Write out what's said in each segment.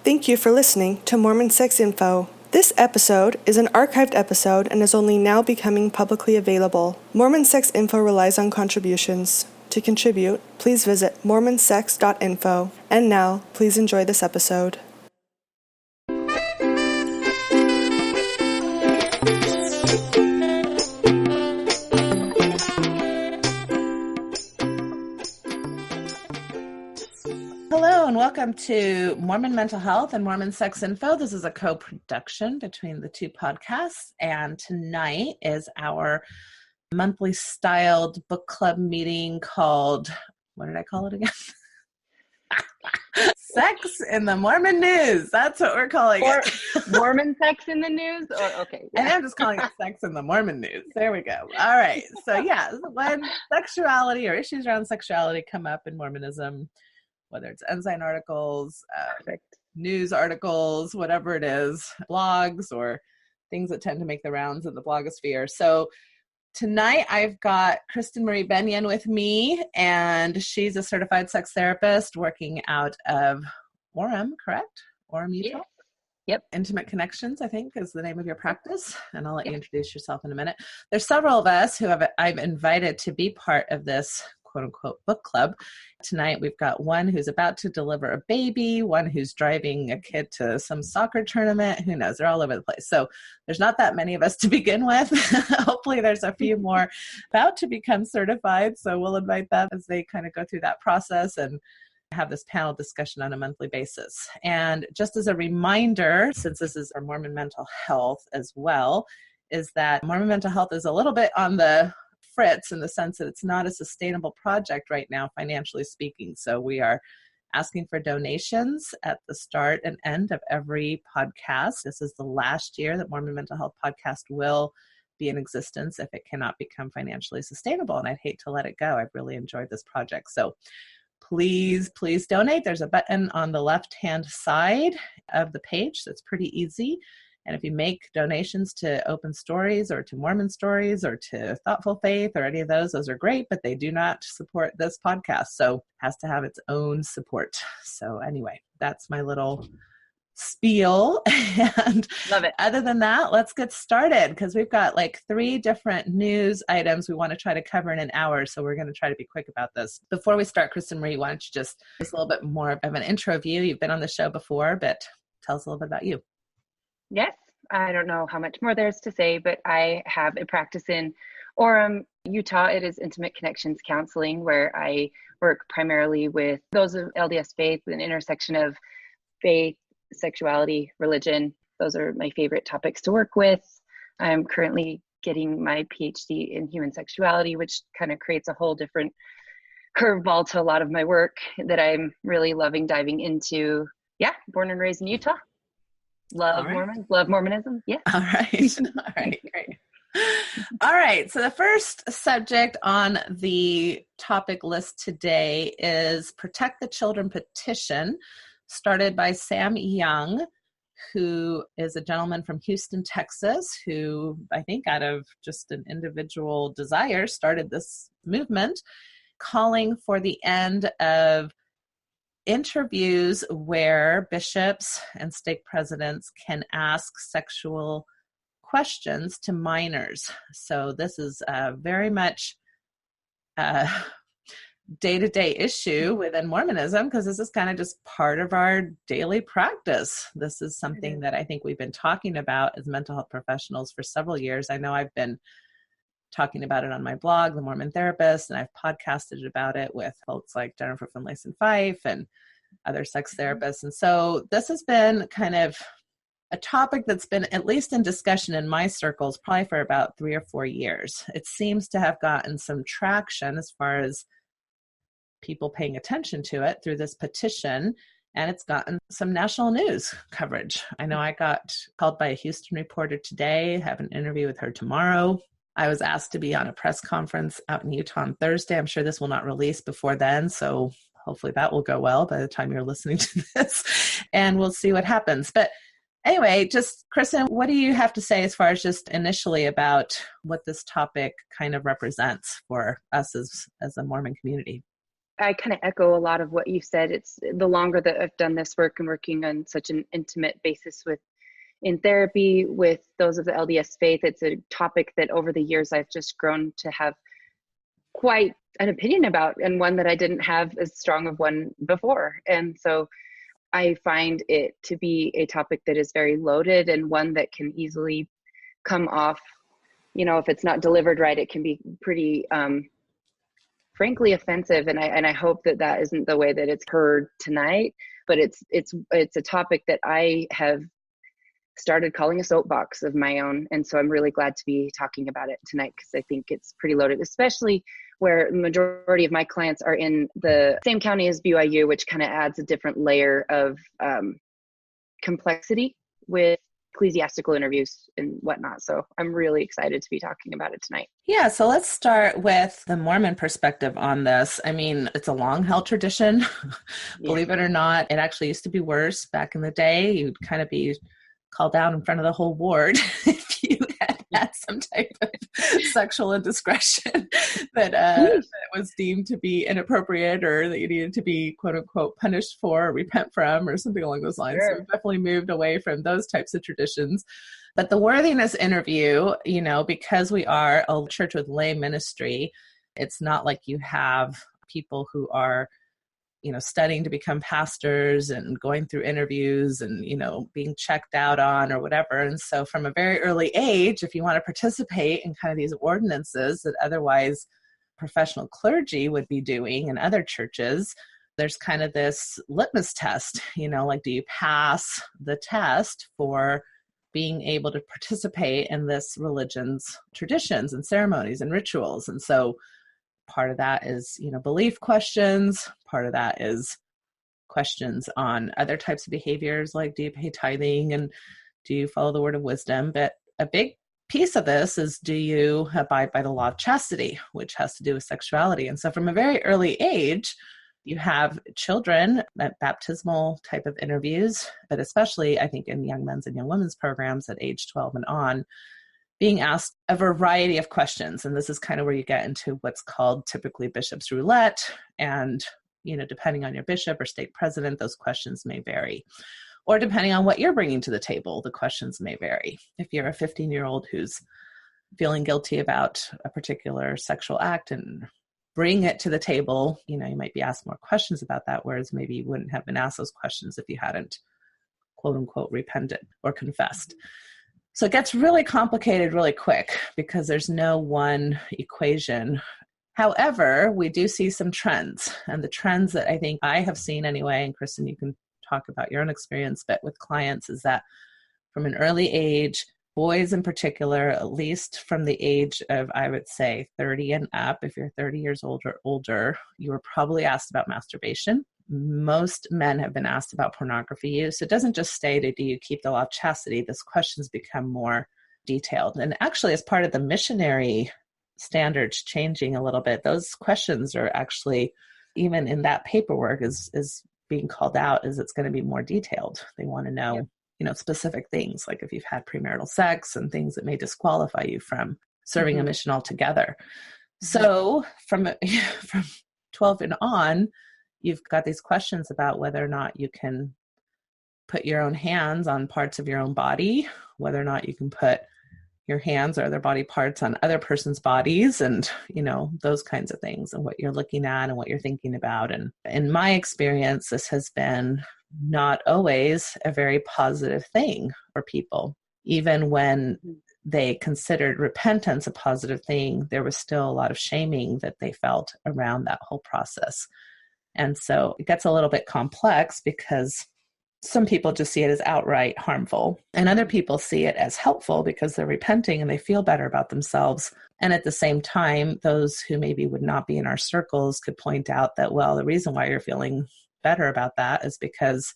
Thank you for listening to Mormon Sex Info. This episode is an archived episode and is only now becoming publicly available. Mormon Sex Info relies on contributions. To contribute, please visit mormonsex.info. And now, please enjoy this episode. Hello and welcome to Mormon Mental Health and Mormon Sex Info. This is a co-production between the two podcasts, and tonight is our monthly styled book club meeting called, what did I call it again? Sex in the Mormon News. That's what we're calling it. Mormon Sex in the News? Okay. Yeah. And I'm just calling it Sex in the Mormon News. There we go. All right. So yeah, when sexuality or issues around sexuality come up in Mormonism, whether it's ensign articles, news articles, whatever it is, blogs or things that tend to make the rounds in the blogosphere. So tonight I've got Kristin Marie Bennion with me, and she's a certified sex therapist working out of Orem, correct? Orem, Utah? Yep. Intimate Connections, I think, is the name of your practice. And I'll let you introduce yourself in a minute. There's several of us who I've invited to be part of this quote unquote book club. Tonight we've got one who's about to deliver a baby, one who's driving a kid to some soccer tournament. Who knows? They're all over the place. So there's not that many of us to begin with. Hopefully there's a few more about to become certified. So we'll invite them as they kind of go through that process and have this panel discussion on a monthly basis. And just as a reminder, since this is our Mormon mental health as well, is that Mormon mental health is a little bit on the fritz in the sense that it's not a sustainable project right now, financially speaking. So we are asking for donations at the start and end of every podcast. This is the last year that Mormon Mental Health Podcast will be in existence if it cannot become financially sustainable. And I'd hate to let it go. I've really enjoyed this project. So please donate. There's a button on the left-hand side of the page that's pretty easy. And if you make donations to Open Stories or to Mormon Stories or to Thoughtful Faith or any of those are great, but they do not support this podcast. So it has to have its own support. So anyway, that's my little spiel. And love it. Other than that, let's get started because we've got like 3 different news items we want to try to cover in an hour. So we're going to try to be quick about this. Before we start, Kristin Marie, why don't you just a little bit more of an intro of you? You've been on the show before, but tell us a little bit about you. Yes, I don't know how much more there's to say, but I have a practice in Orem, Utah. It is Intimate Connections Counseling, where I work primarily with those of LDS faith, an intersection of faith, sexuality, religion. Those are my favorite topics to work with. I'm currently getting my PhD in human sexuality, which kind of creates a whole different curveball to a lot of my work that I'm really loving diving into. Yeah, born and raised in Utah. Love Mormons, love Mormonism. Yeah. All right. All right. Great. All right. So the first subject on the topic list today is Protect the Children petition, started by Sam Young, who is a gentleman from Houston, Texas, who I think out of just an individual desire started this movement, calling for the end of interviews where bishops and stake presidents can ask sexual questions to minors. So this is very much a day-to-day issue within Mormonism because this is kind of just part of our daily practice. This is something that I think we've been talking about as mental health professionals for several years. I know I've been talking about it on my blog, The Mormon Therapist, and I've podcasted about it with folks like Jennifer Finlayson Fife and other sex therapists. And so this has been kind of a topic that's been at least in discussion in my circles probably for about 3 or 4 years. It seems to have gotten some traction as far as people paying attention to it through this petition, and it's gotten some national news coverage. I know I got called by a Houston reporter today, have an interview with her tomorrow. I was asked to be on a press conference out in Utah on Thursday. I'm sure this will not release before then, so hopefully that will go well by the time you're listening to this, and we'll see what happens. But anyway, just Kristin, what do you have to say as far as just initially about what this topic kind of represents for us as a Mormon community? I kind of echo a lot of what you said. It's the longer that I've done this work and working on such an intimate basis in therapy with those of the LDS faith, it's a topic that over the years I've just grown to have quite an opinion about, and one that I didn't have as strong of one before. And so I find it to be a topic that is very loaded and one that can easily come off, if it's not delivered right, it can be pretty frankly offensive. And I hope that isn't the way that it's heard tonight, but it's a topic that I have started calling a soapbox of my own. And so I'm really glad to be talking about it tonight, because I think it's pretty loaded, especially where the majority of my clients are in the same county as BYU, which kind of adds a different layer of complexity with ecclesiastical interviews and whatnot. So I'm really excited to be talking about it tonight. Yeah, so let's start with the Mormon perspective on this. I mean, it's a long-held tradition. Believe it or not, it actually used to be worse back in the day. You'd kind of be called out in front of the whole ward if you had some type of sexual indiscretion that was deemed to be inappropriate, or that you needed to be quote unquote punished for or repent from, or something along those lines. Sure. So we've definitely moved away from those types of traditions. But the worthiness interview, because we are a church with lay ministry, it's not like you have people who are studying to become pastors and going through interviews and, being checked out on or whatever. And so from a very early age, if you want to participate in kind of these ordinances that otherwise professional clergy would be doing in other churches, there's kind of this litmus test, do you pass the test for being able to participate in this religion's traditions and ceremonies and rituals? And so part of that is, belief questions. Part of that is questions on other types of behaviors, like do you pay tithing and do you follow the word of wisdom? But a big piece of this is, do you abide by the law of chastity, which has to do with sexuality? And so from a very early age, you have children at baptismal type of interviews, but especially I think in young men's and young women's programs at age 12 and on, being asked a variety of questions. And this is kind of where you get into what's called typically bishop's roulette. And, depending on your bishop or stake president, those questions may vary. Or depending on what you're bringing to the table, the questions may vary. If you're a 15-year-old who's feeling guilty about a particular sexual act and bring it to the table, you might be asked more questions about that, whereas maybe you wouldn't have been asked those questions if you hadn't, quote unquote, repented or confessed. So it gets really complicated really quick because there's no one equation. However, we do see some trends, and the trends that I think I have seen anyway, and Kristin, you can talk about your own experience, but with clients, is that from an early age, boys in particular, at least from the age of, I would say, 30 and up, if you're 30 years old or older, you were probably asked about masturbation. Most men have been asked about pornography use. It doesn't just stay to, do you keep the law of chastity? These questions become more detailed. And actually, as part of the missionary standards changing a little bit, those questions are actually, even in that paperwork, is being called out as it's going to be more detailed. They want to know, specific things, like if you've had premarital sex and things that may disqualify you from serving a mission altogether. So from 12 and on, you've got these questions about whether or not you can put your own hands on parts of your own body, whether or not you can put your hands or other body parts on other person's bodies, and, those kinds of things, and what you're looking at and what you're thinking about. And in my experience, this has been not always a very positive thing for people. Even when they considered repentance a positive thing, there was still a lot of shaming that they felt around that whole process. And so it gets a little bit complex because some people just see it as outright harmful, and other people see it as helpful because they're repenting and they feel better about themselves. And at the same time, those who maybe would not be in our circles could point out that, well, the reason why you're feeling better about that is because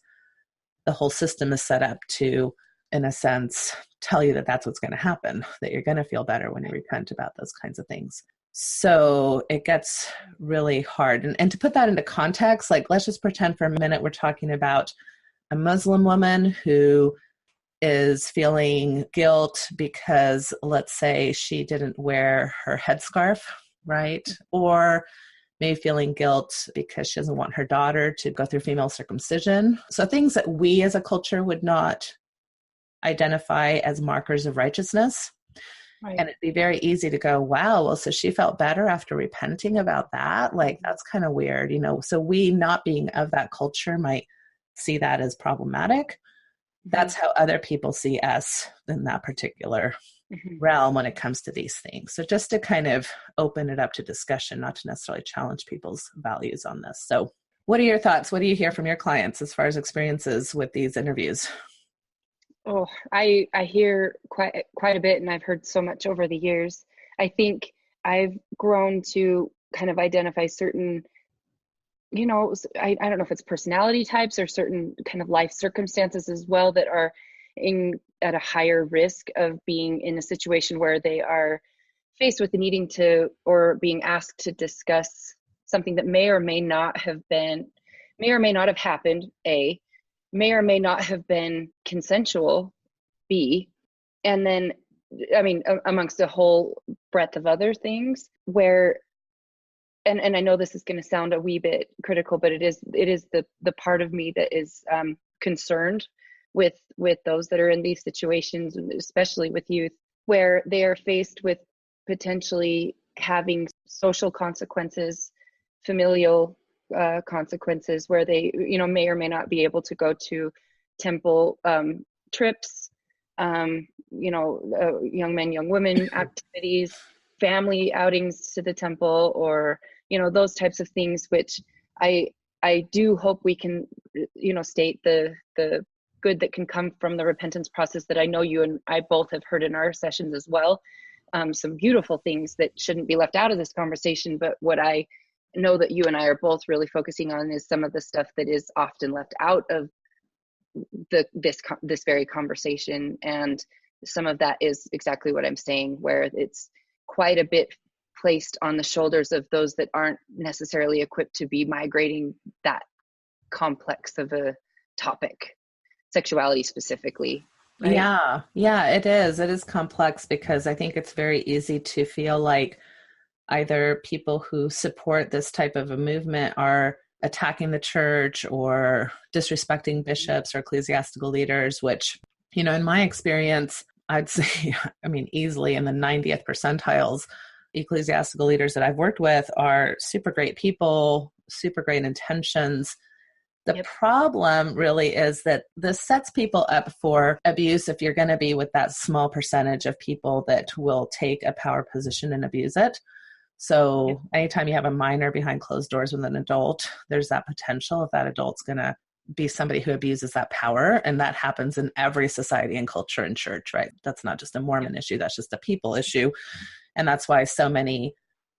the whole system is set up to, in a sense, tell you that that's what's going to happen, that you're going to feel better when you repent about those kinds of things. So it gets really hard. And to put that into context, like, let's just pretend for a minute we're talking about a Muslim woman who is feeling guilt because, let's say, she didn't wear her headscarf, right? Or maybe feeling guilt because she doesn't want her daughter to go through female circumcision. So things that we as a culture would not identify as markers of righteousness. Right. And it'd be very easy to go, wow, well, so she felt better after repenting about that. Like, that's kind of weird, so we not being of that culture might see that as problematic. That's how other people see us in that particular realm when it comes to these things. So just to kind of open it up to discussion, not to necessarily challenge people's values on this. So what are your thoughts? What do you hear from your clients as far as experiences with these interviews? Oh, I hear quite a bit, and I've heard so much over the years. I think I've grown to kind of identify certain, I don't know if it's personality types or certain kind of life circumstances as well that are at a higher risk of being in a situation where they are faced with the needing to, or being asked to discuss something that may or may not have happened, A, may or may not have been consensual, B, and then, amongst a whole breadth of other things where, and I know this is going to sound a wee bit critical, but it is the part of me that is concerned with those that are in these situations, especially with youth, where they are faced with potentially having social consequences, familial consequences, where they may or may not be able to go to temple trips, young men, young women activities, family outings to the temple, or those types of things, which I do hope we can state the good that can come from the repentance process that I know you and I both have heard in our sessions as well. Some beautiful things that shouldn't be left out of this conversation, but what I know that you and I are both really focusing on is some of the stuff that is often left out of this very conversation. And some of that is exactly what I'm saying, where it's quite a bit placed on the shoulders of those that aren't necessarily equipped to be migrating that complex of a topic, sexuality specifically. Right? Yeah, it is. It is complex because I think it's very easy to feel like either people who support this type of a movement are attacking the church or disrespecting bishops or ecclesiastical leaders, which, in my experience, I'd say, easily in the 90th percentiles, ecclesiastical leaders that I've worked with are super great people, super great intentions. The problem really is that this sets people up for abuse if you're going to be with that small percentage of people that will take a power position and abuse it. So anytime you have a minor behind closed doors with an adult, there's that potential if that adult's going to be somebody who abuses that power. And that happens in every society and culture and church, right? That's not just a Mormon issue. That's just a people issue. And that's why so many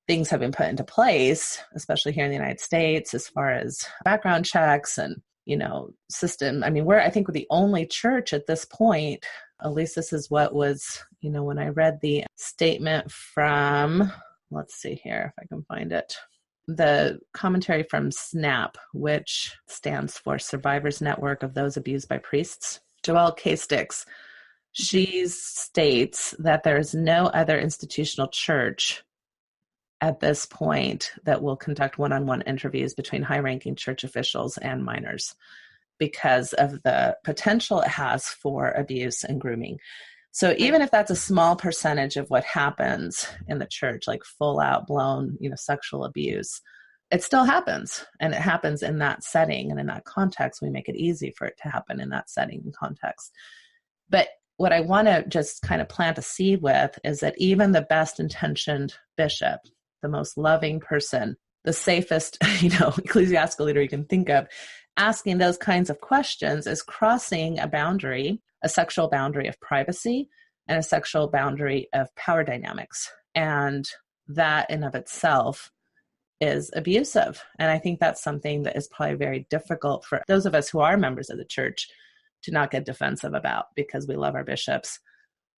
things have been put into place, especially here in the United States, as far as background checks and, system. I think we're the only church at this point, at least this is what was, when I read the statement from, let's see here if I can find it, the commentary from SNAP, which stands for Survivors Network of Those Abused by Priests, Joelle K. Sticks. She states that there is no other institutional church at this point that will conduct one-on-one interviews between high-ranking church officials and minors because of the potential it has for abuse and grooming. So even if that's a small percentage of what happens in the church, like full out blown, sexual abuse, it still happens. And it happens in that setting and in that context. We make it easy for it to happen in that setting and context. But what I want to just kind of plant a seed with is that even the best intentioned bishop, the most loving person, the safest, ecclesiastical leader you can think of, asking those kinds of questions is crossing a boundary, a sexual boundary of privacy and a sexual boundary of power dynamics. And that in of itself is abusive. And I think that's something that is probably very difficult for those of us who are members of the church to not get defensive about, because we love our bishops.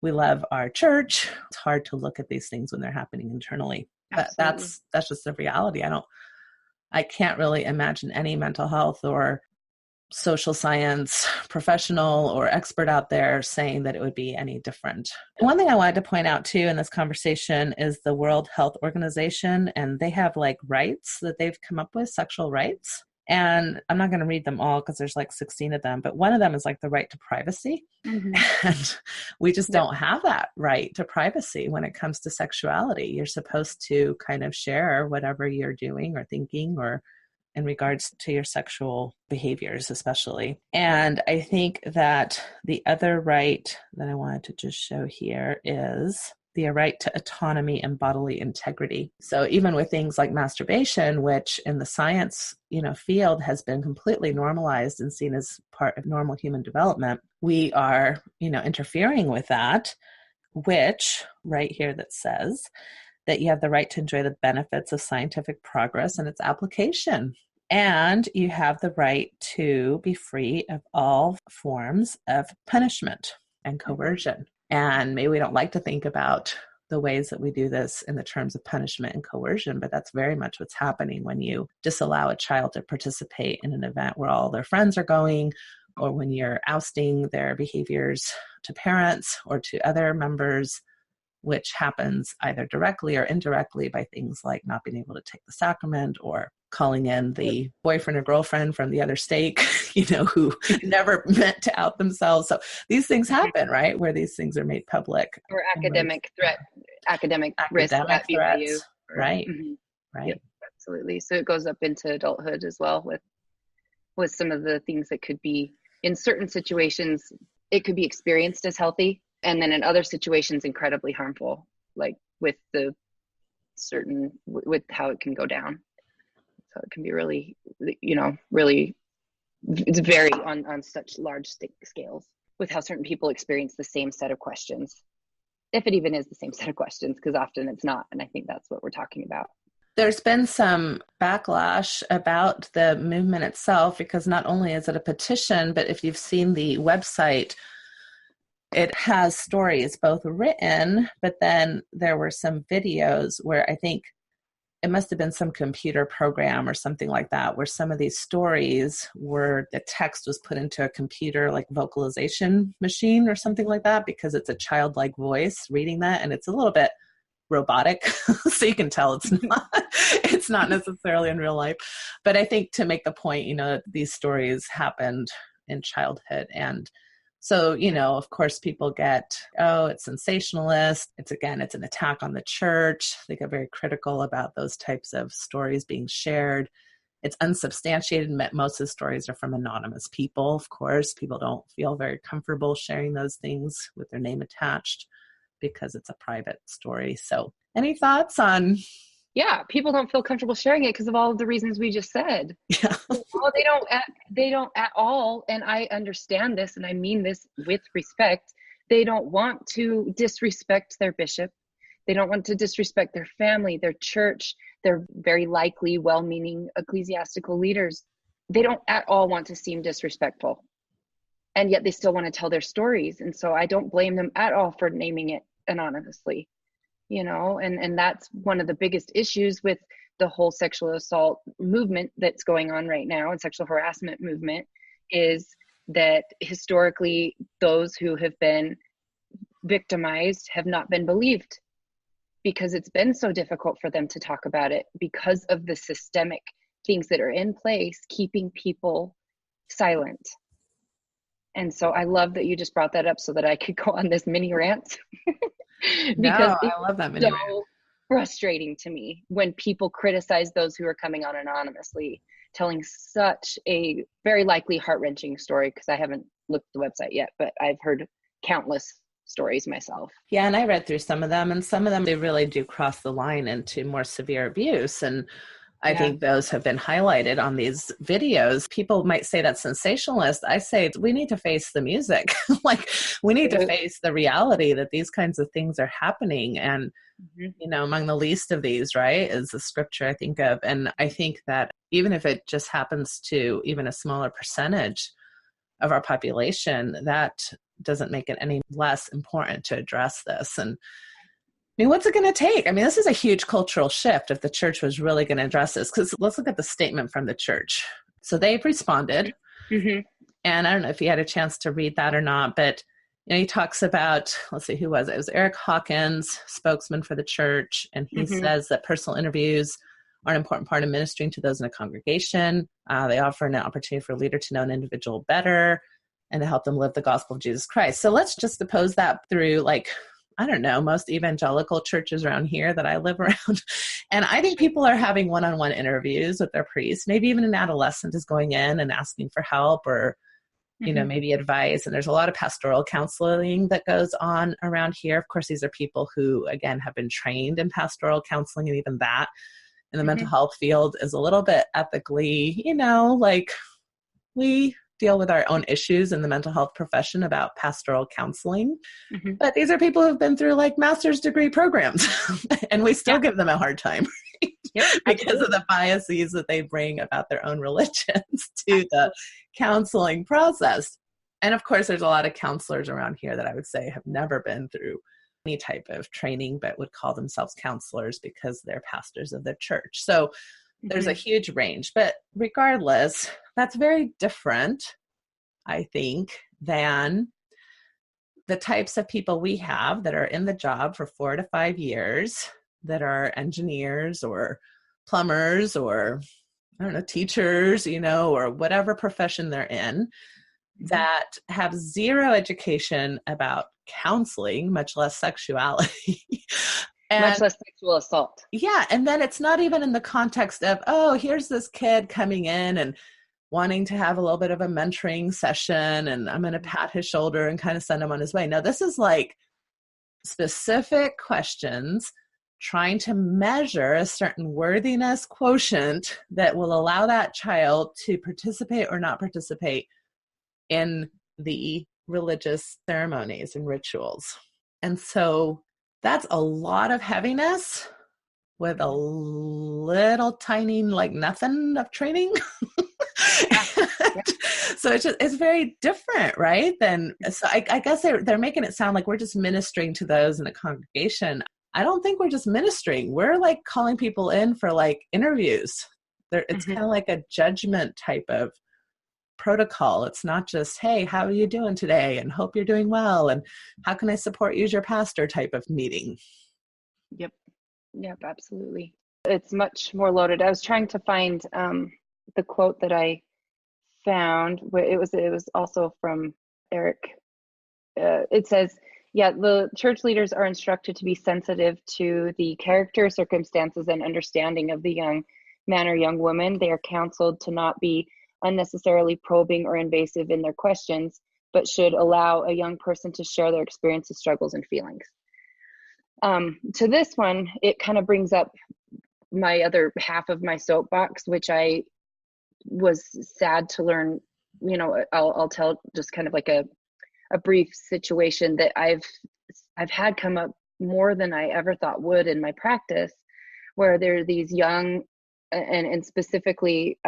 We love our church. It's hard to look at these things when they're happening internally. But that's just the reality. I can't really imagine any mental health or social science professional or expert out there saying that it would be any different. One thing I wanted to point out too in this conversation is the World Health Organization, and they have like rights that they've come up with, sexual rights. And I'm not going to read them all because there's like 16 of them, but one of them is like the right to privacy. Mm-hmm. And we just don't have that right to privacy when it comes to sexuality. You're supposed to kind of share whatever you're doing or thinking or in regards to your sexual behaviors, especially. And I think that the other right that I wanted to just show here is the right to autonomy and bodily integrity. So even with things like masturbation, which in the science, field has been completely normalized and seen as part of normal human development, we are, interfering with that, which right here that says that you have the right to enjoy the benefits of scientific progress and its application. And you have the right to be free of all forms of punishment and coercion. And maybe we don't like to think about the ways that we do this in the terms of punishment and coercion, but that's very much what's happening when you disallow a child to participate in an event where all their friends are going, or when you're ousting their behaviors to parents or to other members, which happens either directly or indirectly by things like not being able to take the sacrament or calling in the boyfriend or girlfriend from the other state, who never meant to out themselves. So these things happen, right? Where these things are made public. Or academic risk that threats, you. Right. Mm-hmm. Right. Yep, absolutely. So it goes up into adulthood as well with some of the things that could be, in certain situations, it could be experienced as healthy. And then in other situations, incredibly harmful, like with with how it can go down. So it can be really, really, it's very on such large scales with how certain people experience the same set of questions, if it even is the same set of questions, because often it's not. And I think that's what we're talking about. There's been some backlash about the movement itself, because not only is it a petition, but if you've seen the website, it has stories both written, but then there were some videos where I think it must have been some computer program or something like that, where some of these stories were, the text was put into a computer like vocalization machine or something like that, because it's a childlike voice reading that. And it's a little bit robotic. So you can tell it's not necessarily in real life. But I think to make the point, these stories happened in childhood. And so, of course, people get, it's sensationalist. It's an attack on the church. They get very critical about those types of stories being shared. It's unsubstantiated. Most of the stories are from anonymous people. Of course, people don't feel very comfortable sharing those things with their name attached because it's a private story. So any thoughts on... Yeah, people don't feel comfortable sharing it because of all of the reasons we just said. Yeah. Well, they don't at all. And I understand this, and I mean this with respect. They don't want to disrespect their bishop. They don't want to disrespect their family, their church, their very likely well-meaning ecclesiastical leaders. They don't at all want to seem disrespectful. And yet they still want to tell their stories. And so I don't blame them at all for naming it anonymously. And that's one of the biggest issues with the whole sexual assault movement that's going on right now, and sexual harassment movement, is that historically those who have been victimized have not been believed, because it's been so difficult for them to talk about it because of the systemic things that are in place keeping people silent. And so I love that you just brought that up so that I could go on this mini rant. Because I love that mini rant. So frustrating to me when people criticize those who are coming on anonymously, telling such a very likely heart-wrenching story, because I haven't looked at the website yet, but I've heard countless stories myself. Yeah, and I read through some of them, and some of them, they really do cross the line into more severe abuse. And I think those have been highlighted on these videos. People might say that's sensationalist. I say we need to face the music. We need to face the reality that these kinds of things are happening. And, among the least of these, right, is the scripture I think of. And I think that even if it just happens to even a smaller percentage of our population, that doesn't make it any less important to address this. And what's it going to take? This is a huge cultural shift if the church was really going to address this, because let's look at the statement from the church. So they've responded Mm-hmm. And I don't know if you had a chance to read that or not, but he talks about, let's see, who was it? It was Eric Hawkins, spokesman for the church. And he Mm-hmm. says that personal interviews are an important part of ministering to those in a congregation. They offer an opportunity for a leader to know an individual better and to help them live the gospel of Jesus Christ. So let's just suppose that through, like, I don't know, most evangelical churches around here that I live around. And I think people are having one-on-one interviews with their priests. Maybe even an adolescent is going in and asking for help or, maybe advice. And there's a lot of pastoral counseling that goes on around here. Of course, these are people who, again, have been trained in pastoral counseling, and even that in the mental health field is a little bit ethically, like we deal with our own issues in the mental health profession about pastoral counseling. Mm-hmm. But these are people who've been through like master's degree programs and we still give them a hard time because of the biases that they bring about their own religions to the counseling process. And of course, there's a lot of counselors around here that I would say have never been through any type of training, but would call themselves counselors because they're pastors of their church. So there's a huge range, but regardless, that's very different, I think, than the types of people we have that are in the job for 4 to 5 years that are engineers or plumbers or, I don't know, teachers, or whatever profession they're in, that have zero education about counseling, much less sexuality. And, much less sexual assault. Yeah. And then it's not even in the context of, oh, here's this kid coming in and wanting to have a little bit of a mentoring session and I'm going to pat his shoulder and kind of send him on his way. Now, this is like specific questions trying to measure a certain worthiness quotient that will allow that child to participate or not participate in the religious ceremonies and rituals. And so that's a lot of heaviness with a little tiny, like nothing of training. So it's very different, right? So I guess they're making it sound like we're just ministering to those in a congregation. I don't think we're just ministering. We're like calling people in for like interviews. It's kind of like a judgment type of protocol. It's not just, hey, how are you doing today? And hope you're doing well. And how can I support you as your pastor type of meeting? Yep, absolutely. It's much more loaded. I was trying to find the quote that I found. Where it was also from Eric. It says, the church leaders are instructed to be sensitive to the character, circumstances, and understanding of the young man or young woman. They are counseled to not be unnecessarily probing or invasive in their questions, but should allow a young person to share their experiences, struggles, and feelings. To this one, it kind of brings up my other half of my soapbox, which I was sad to learn. I'll tell just kind of like a brief situation that I've had come up more than I ever thought would in my practice, where there are these young and specifically,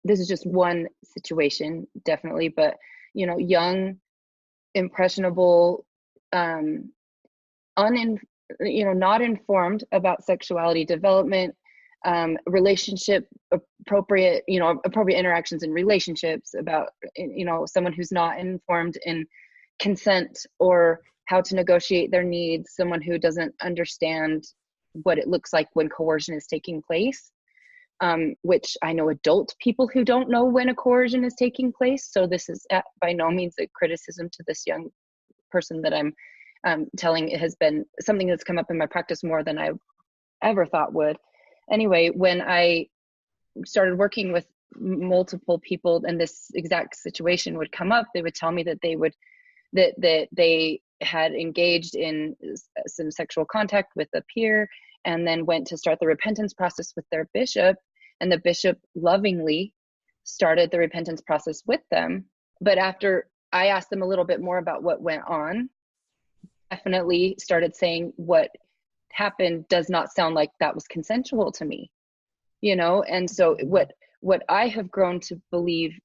this is just one situation, definitely, but young, impressionable, not informed about sexuality development, relationship appropriate interactions in relationships, about someone who's not informed in consent or how to negotiate their needs, someone who doesn't understand what it looks like when coercion is taking place. Which I know adult people who don't know when a coercion is taking place. So this is by no means a criticism to this young person that I'm telling. It has been something that's come up in my practice more than I ever thought would. Anyway, when I started working with multiple people and this exact situation would come up, they would tell me that they had engaged in some sexual contact with a peer and then went to start the repentance process with their bishop, and the bishop lovingly started the repentance process with them. But after I asked them a little bit more about what went on, definitely started saying what happened does not sound like that was consensual to me, and so what I have grown to believe,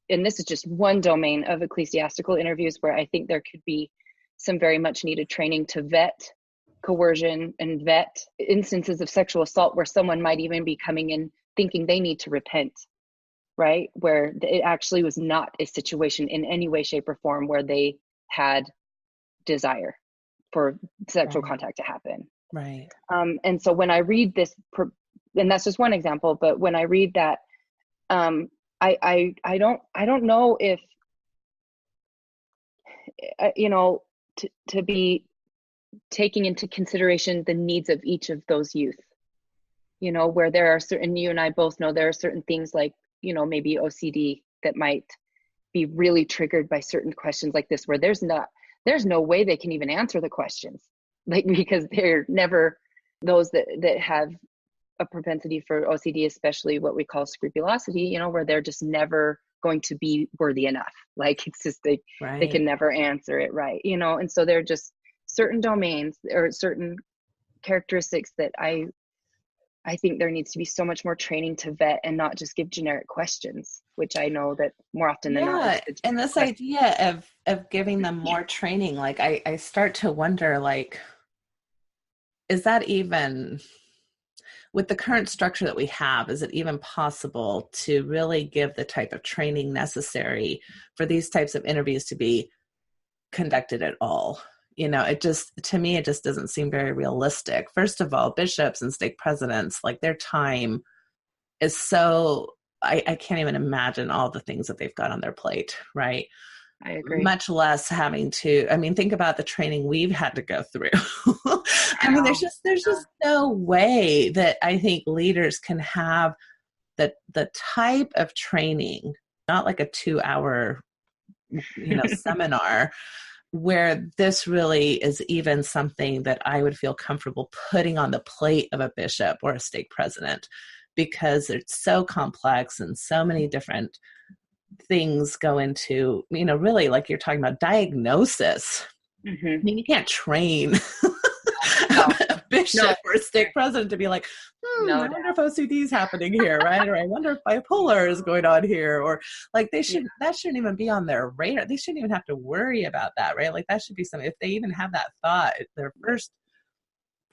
and this is just one domain of ecclesiastical interviews where I think there could be some very much needed training to vet coercion and vet instances of sexual assault where someone might even be coming in thinking they need to repent. right? Where it actually was not a situation in any way, shape, or form where they had desire for sexual contact to happen. Right. And so when I read this, and that's just one example, but when I read that, I don't know if, to be taking into consideration the needs of each of those youth, where there are certain, you and I both know there are certain things like, maybe OCD that might be really triggered by certain questions like this, where there's no way they can even answer the questions, like, because they're never, those that have a propensity for OCD, especially what we call scrupulosity, where they're just never going to be worthy enough. Like, it's just, they can never answer it right, and so they're just certain domains or certain characteristics that I think there needs to be so much more training to vet and not just give generic questions, which I know that more often than not. And this idea of giving them more training, like I start to wonder, like, is that even, with the current structure that we have, is it even possible to really give the type of training necessary for these types of interviews to be conducted at all? It just, to me, it just doesn't seem very realistic. First of all, bishops and stake presidents, like, their time is so, I can't even imagine all the things that they've got on their plate, right? I agree. Much less having to, think about the training we've had to go through. There's just no way that I think leaders can have the type of training, not like a 2-hour, seminar, where this really is even something that I would feel comfortable putting on the plate of a bishop or a stake president, because it's so complex and so many different things go into, really, like you're talking about diagnosis. Mm-hmm. You can't train a bishop or a stake president to be like, I wonder if OCD is happening here, right? Or I wonder if bipolar is going on here, or like that shouldn't even be on their radar. They shouldn't even have to worry about that, right? Like, that should be something, if they even have that thought, their first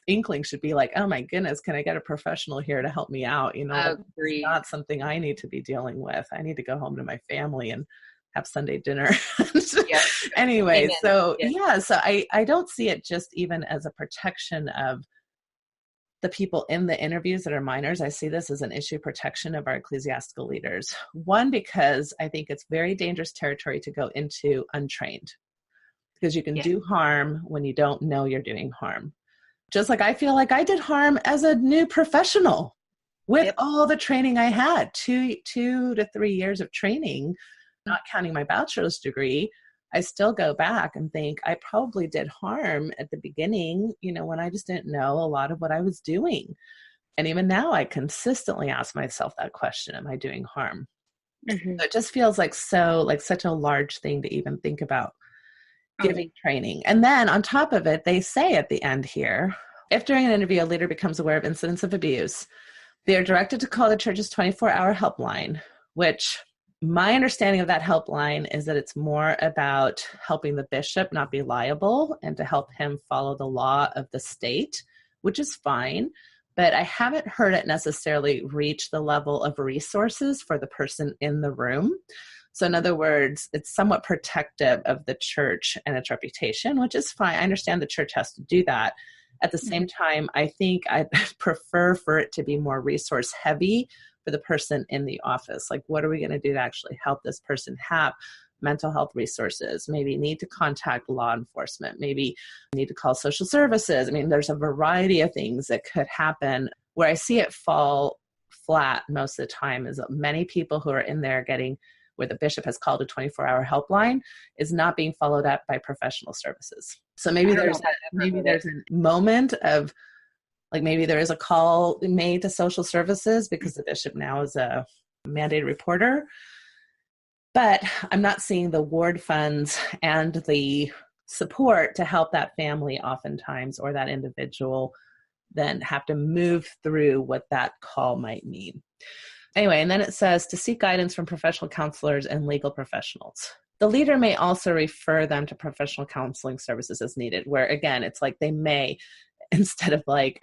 inkling should be like, oh my goodness, can I get a professional here to help me out? It's not something I need to be dealing with. I need to go home to my family and have Sunday dinner. Anyway, Amen. So I don't see it just even as a protection of the people in the interviews that are minors. I see this as an issue of protection of our ecclesiastical leaders. One, because I think it's very dangerous territory to go into untrained, because you can do harm when you don't know you're doing harm. Just like I feel like I did harm as a new professional with all the training I had, 2 to 3 years of training, not counting my bachelor's degree. I still go back and think I probably did harm at the beginning, when I just didn't know a lot of what I was doing. And even now I consistently ask myself that question, am I doing harm? Mm-hmm. So it just feels like such a large thing to even think about giving training. And then on top of it, they say at the end here, if during an interview a leader becomes aware of incidents of abuse, they are directed to call the church's 24-hour helpline, which my understanding of that helpline is that it's more about helping the bishop not be liable and to help him follow the law of the state, which is fine. But I haven't heard it necessarily reach the level of resources for the person in the room. So in other words, it's somewhat protective of the church and its reputation, which is fine. I understand the church has to do that. At the same time, I think I'd prefer for it to be more resource heavy for the person in the office. Like, what are we going to do to actually help this person have mental health resources? Maybe need to contact law enforcement, maybe need to call social services. There's a variety of things that could happen. Where I see it fall flat most of the time is that many people who are in there where the bishop has called a 24-hour helpline is not being followed up by professional services. So maybe there's a moment of, like, maybe there is a call made to social services because the bishop now is a mandated reporter. But I'm not seeing the ward funds and the support to help that family oftentimes, or that individual then have to move through what that call might mean. Anyway, and then it says to seek guidance from professional counselors and legal professionals. The leader may also refer them to professional counseling services as needed, where again, it's like they may, instead of like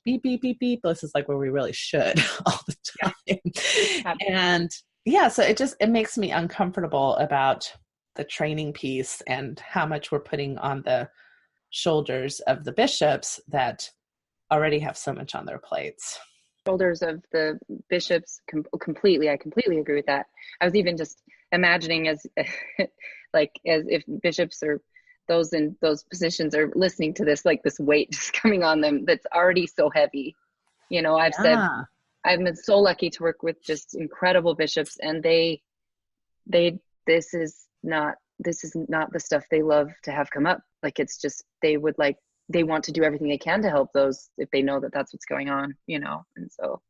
beep, beep, beep, beep, this is like where we really should all the time. And yeah, so it makes me uncomfortable about the training piece and how much we're putting on the shoulders of the bishops that already have so much on their plates. Shoulders of the bishops completely. I completely agree with that. I was even just imagining as like as if bishops or those in those positions are listening to this, like this weight just coming on them that's already so heavy. I've said I've been so lucky to work with just incredible bishops, and they this is not the stuff they love to have come up. Like, it's just, they want to do everything they can to help those if they know that that's what's going on, and so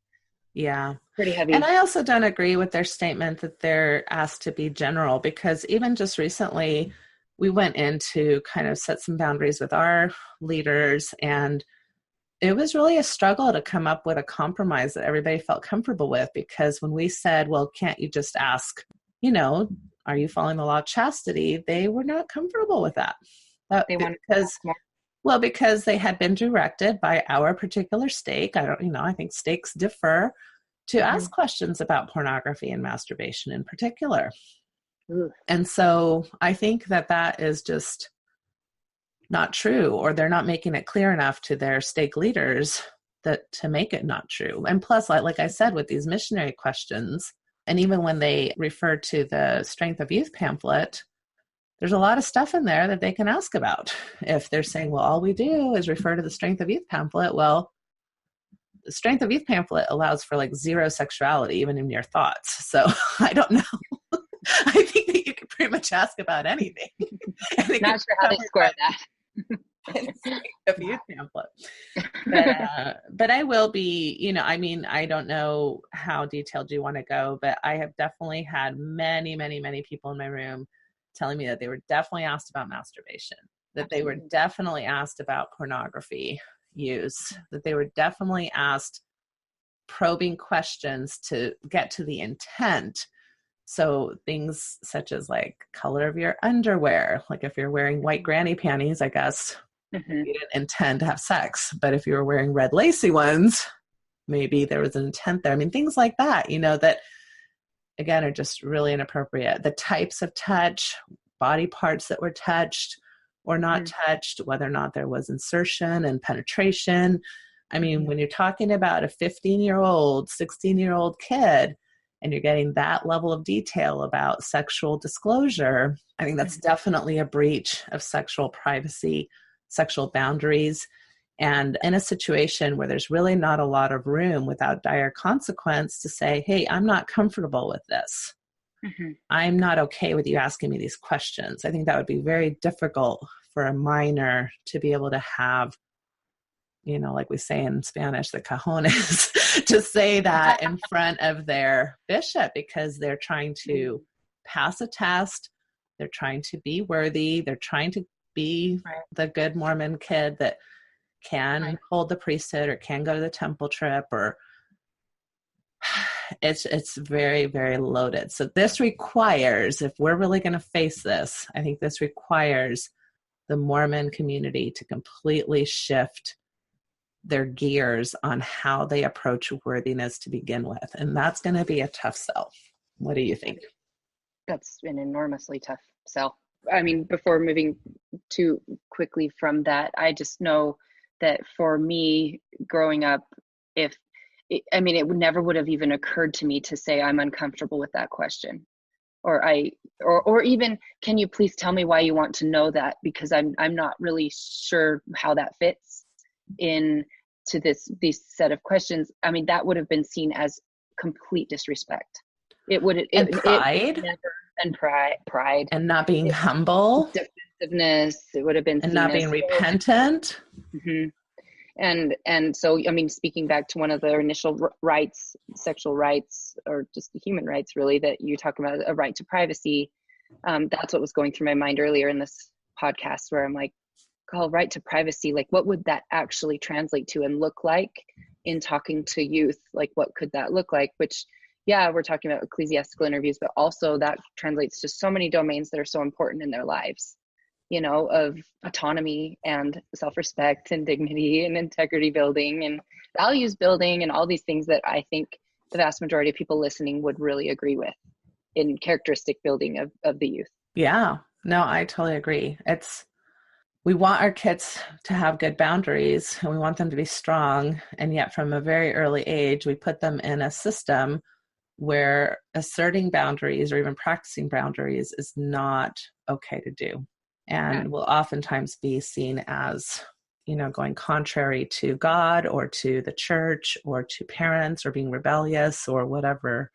yeah, pretty heavy. And I also don't agree with their statement that they're asked to be general, because even just recently we went in to kind of set some boundaries with our leaders, and it was really a struggle to come up with a compromise that everybody felt comfortable with, because when we said, well, can't you just ask, are you following the law of chastity? They were not comfortable with that. They want because they had been directed by our particular stake. I think stakes differ, to ask questions about pornography and masturbation in particular. Ooh. And so I think that is just not true, or they're not making it clear enough to their stake leaders to make it not true. And plus, like I said, with these missionary questions, and even when they refer to the Strength of Youth pamphlet, there's a lot of stuff in there that they can ask about. If they're saying, well, all we do is refer to the Strength of Youth pamphlet, well, the Strength of Youth pamphlet allows for like zero sexuality, even in your thoughts. So I don't know. I think that you can pretty much ask about anything. Not sure how they square that. Of Youth pamphlet. But I will be, I don't know how detailed you want to go, but I have definitely had many, many, many people in my room telling me that they were definitely asked about masturbation, that they were definitely asked about pornography use, that they were definitely asked probing questions to get to the intent. So things such as like color of your underwear, like if you're wearing white granny panties, I guess you didn't intend to have sex, but if you were wearing red lacy ones, maybe there was an intent there. I mean, things like that, that again are just really inappropriate. The types of touch, body parts that were touched or not touched, whether or not there was insertion and penetration. I mean, when you're talking about a 15-year-old, 16-year-old kid, and you're getting that level of detail about sexual disclosure, I think that's definitely a breach of sexual privacy, sexual boundaries. And in a situation where there's really not a lot of room without dire consequence to say, hey, I'm not comfortable with this. I'm not okay with you asking me these questions. I think that would be very difficult for a minor to be able to have, like we say in Spanish, the cojones, to say that in front of their bishop, because they're trying to pass a test. They're trying to be worthy. They're trying to be the good Mormon kid that can hold the priesthood or can go to the temple trip, or it's very, very loaded. So this requires, if we're really going to face this, I think this requires the Mormon community to completely shift their gears on how they approach worthiness to begin with. And that's going to be a tough sell. What do you think? That's an enormously tough sell. I mean, before moving too quickly from that, I just know that for me growing up, it never would have even occurred to me to say I'm uncomfortable with that question. Or even, can you please tell me why you want to know that? Because I'm not really sure how that fits in to this set of questions. I mean, that would have been seen as complete disrespect. Pride. Pride. And not being humble. Defensiveness. It would have been and not being repentant. And so, I mean, speaking back to one of the initial rights, sexual rights, or just human rights, really, that you talk about, a right to privacy. That's what was going through my mind earlier in this podcast, where I'm like, oh, right to privacy, like what would that actually translate to and look like in talking to youth? Like, what could that look like? Which, yeah, we're talking about ecclesiastical interviews, but also that translates to so many domains that are so important in their lives, of autonomy and self-respect and dignity and integrity building and values building and all these things that I think the vast majority of people listening would really agree with in characteristic building of the youth. Yeah, no, I totally agree. We want our kids to have good boundaries and we want them to be strong. And yet from a very early age, we put them in a system where asserting boundaries or even practicing boundaries is not okay to do. And will oftentimes be seen as, going contrary to God or to the church or to parents or being rebellious or whatever.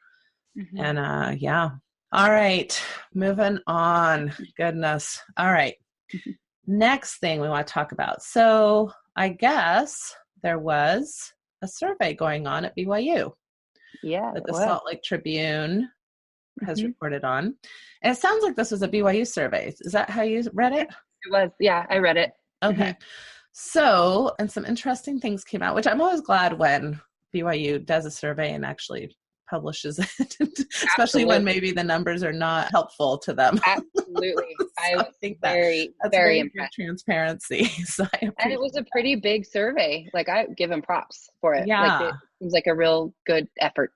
Mm-hmm. And yeah. All right. Moving on. Goodness. All right. Next thing we want to talk about. So I guess there was a survey going on at BYU. Yeah. That the Salt Lake Tribune has reported on. And it sounds like this was a BYU survey. Is that how you read it? It was. Yeah, I read it. Okay. So, and some interesting things came out, which I'm always glad when BYU does a survey and actually publishes it, especially when maybe the numbers are not helpful to them. Absolutely. So I think that's very impressed. Transparency. So and it was a pretty big survey. Like, I give them props for it. Yeah. Like, it seems like a real good effort.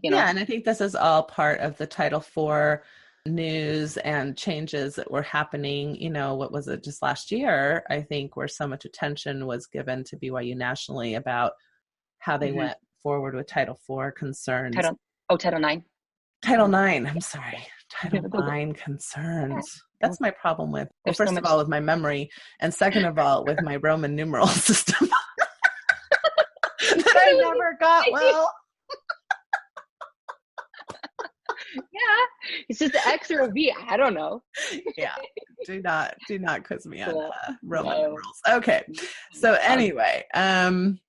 Yeah, and I think this is all part of the Title IV news and changes that were happening, what was it, just last year, I think, where so much attention was given to BYU nationally about how they went forward with Title IV concerns. Title IX. Title IX, I'm sorry. Title IX concerns. That's my problem with, well, first of all, with my memory, and second of all, with my Roman numeral system. That I never got well. Yeah, it's just an X or a V. I don't know. Yeah, do not quiz me on Roman numerals. Okay, so anyway,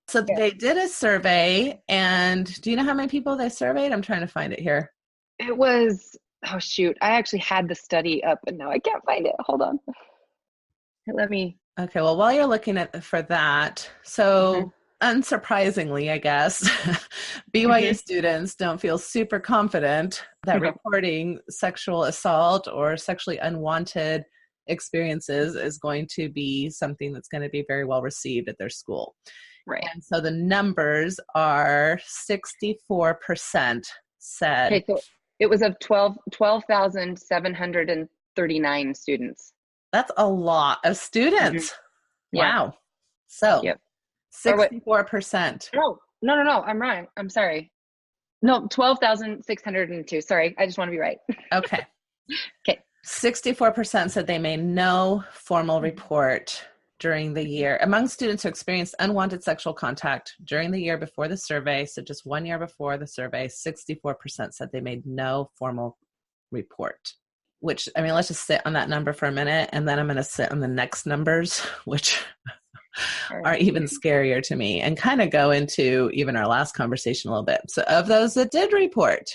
so they did a survey, and do you know how many people they surveyed? I'm trying to find it here. It was, oh shoot, I actually had the study up, and now I can't find it. Hold on. Let me. Okay, well, while you're looking for that, so. Unsurprisingly, I guess, BYU students don't feel super confident that reporting sexual assault or sexually unwanted experiences is going to be something that's going to be very well received at their school. Right. And so the numbers are 64% said. Okay, so it was of 12,739 students. That's a lot of students. Wow. So. 64%. No, I'm wrong. I'm sorry. No, 12,602. Sorry, I just want to be right. Okay. Okay. 64% said they made no formal report during the year. Among students who experienced unwanted sexual contact during the year before the survey, so just 1 year before the survey, 64% said they made no formal report. Which, I mean, let's just sit on that number for a minute, and then I'm going to sit on the next numbers, which are even scarier to me, and kind of go into even our last conversation a little bit. So of those that did report,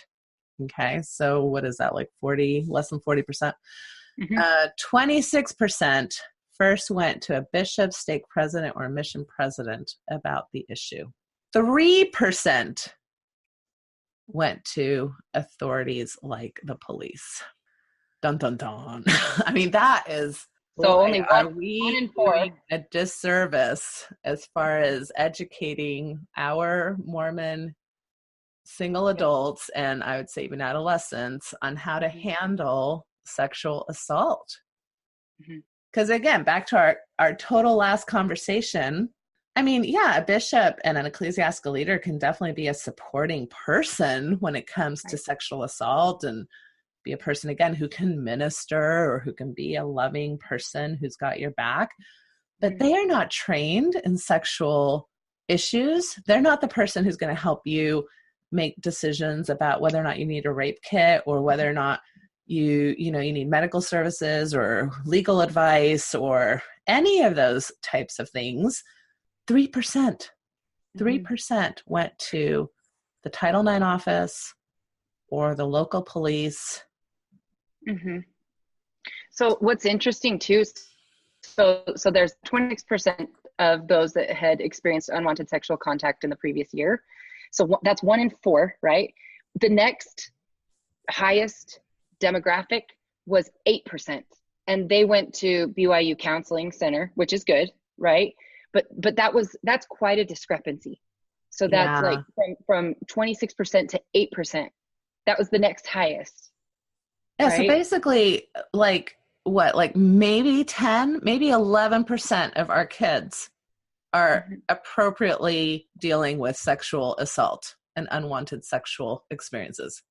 okay, so what is that, like 40, less than 40%? 26% first went to a bishop, stake president, or mission president about the issue. 3% went to authorities like the police. Dun, dun, dun. I mean, that is... So only are we doing a disservice as far as educating our Mormon single adults, and I would say even adolescents, on how to handle sexual assault? Because again, back to our total last conversation, I mean, yeah, a bishop and an ecclesiastical leader can definitely be a supporting person when it comes to sexual assault, and be a person, again, who can minister or who can be a loving person who's got your back. But they are not trained in sexual issues. They're not the person who's going to help you make decisions about whether or not you need a rape kit, or whether or not you need medical services or legal advice or any of those types of things. 3% went to the Title IX office or the local police. So what's interesting too, so there's 26% of those that had experienced unwanted sexual contact in the previous year. So that's 1 in 4, right? The next highest demographic was 8%, and they went to BYU Counseling Center, which is good, right? But that's quite a discrepancy. So that's like from 26% to 8%. That was the next highest. Yeah. Right? So basically like what, like maybe 10, maybe 11% of our kids are appropriately dealing with sexual assault and unwanted sexual experiences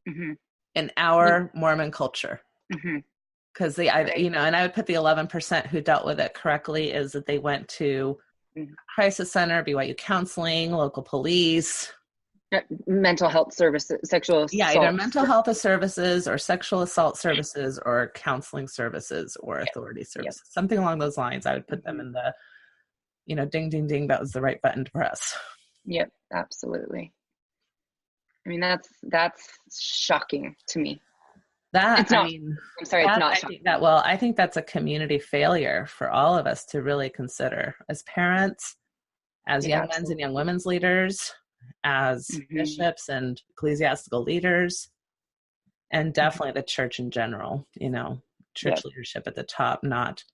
in our Mormon culture. Because and I would put the 11% who dealt with it correctly is that they went to crisis center, BYU counseling, local police, mental health services, sexual assault. Yeah, either mental health services or sexual assault services or counseling services or authority services, something along those lines. I would put them in the, ding, ding, ding, that was the right button to press. Yep, absolutely. I mean, that's shocking to me. It's not shocking. I think that's a community failure for all of us to really consider as parents, as young men's and young women's leaders, as bishops and ecclesiastical leaders, and definitely the church in general, church leadership at the top, not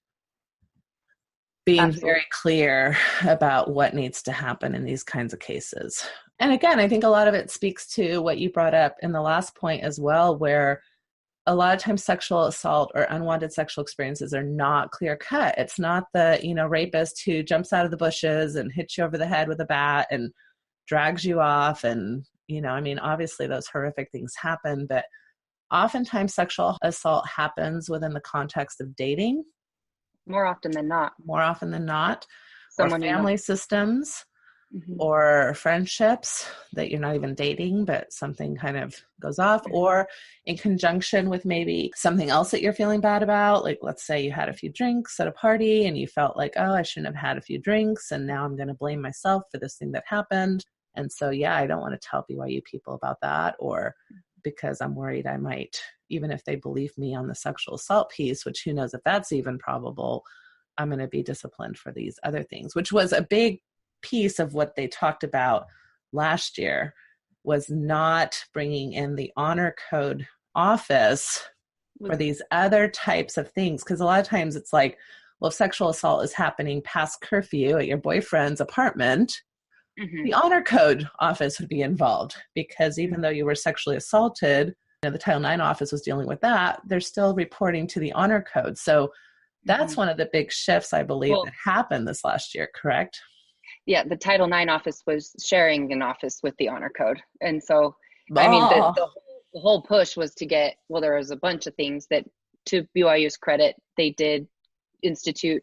being very clear about what needs to happen in these kinds of cases. And again, I think a lot of it speaks to what you brought up in the last point as well, where a lot of times sexual assault or unwanted sexual experiences are not clear cut. It's not the, rapist who jumps out of the bushes and hits you over the head with a bat and drags you off. And, obviously those horrific things happen, but oftentimes sexual assault happens within the context of dating. More often than not. Or family systems. Or friendships that you're not even dating, but something kind of goes off, or in conjunction with maybe something else that you're feeling bad about. Like, let's say you had a few drinks at a party and you felt like, oh, I shouldn't have had a few drinks, and now I'm going to blame myself for this thing that happened. And so, I don't want to tell BYU people about that, or because I'm worried I might, even if they believe me on the sexual assault piece, which who knows if that's even probable, I'm going to be disciplined for these other things, which was a big piece of what they talked about last year, was not bringing in the honor code office for these other types of things. Because a lot of times it's like, well, if sexual assault is happening past curfew at your boyfriend's apartment, the honor code office would be involved, because even though you were sexually assaulted, the Title IX office was dealing with that, they're still reporting to the honor code. So that's one of the big shifts, I believe, that happened this last year, correct? Yeah, the Title IX office was sharing an office with the honor code. And so, the whole push was to get, there was a bunch of things that, to BYU's credit, they did institute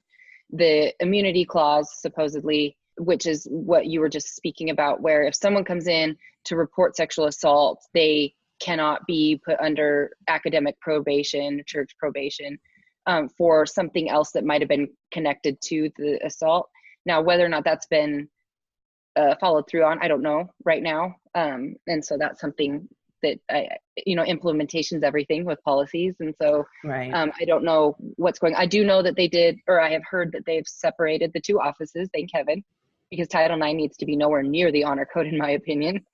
the immunity clause, supposedly, which is what you were just speaking about, where if someone comes in to report sexual assault, they cannot be put under academic probation, church probation, for something else that might have been connected to the assault. Now, whether or not that's been followed through on, I don't know right now. And so that's something that, implementation's everything with policies. And so I don't know what's going on. I do know that they did, or I have heard that they've separated the two offices, thank heaven, because Title IX needs to be nowhere near the honor code, in my opinion.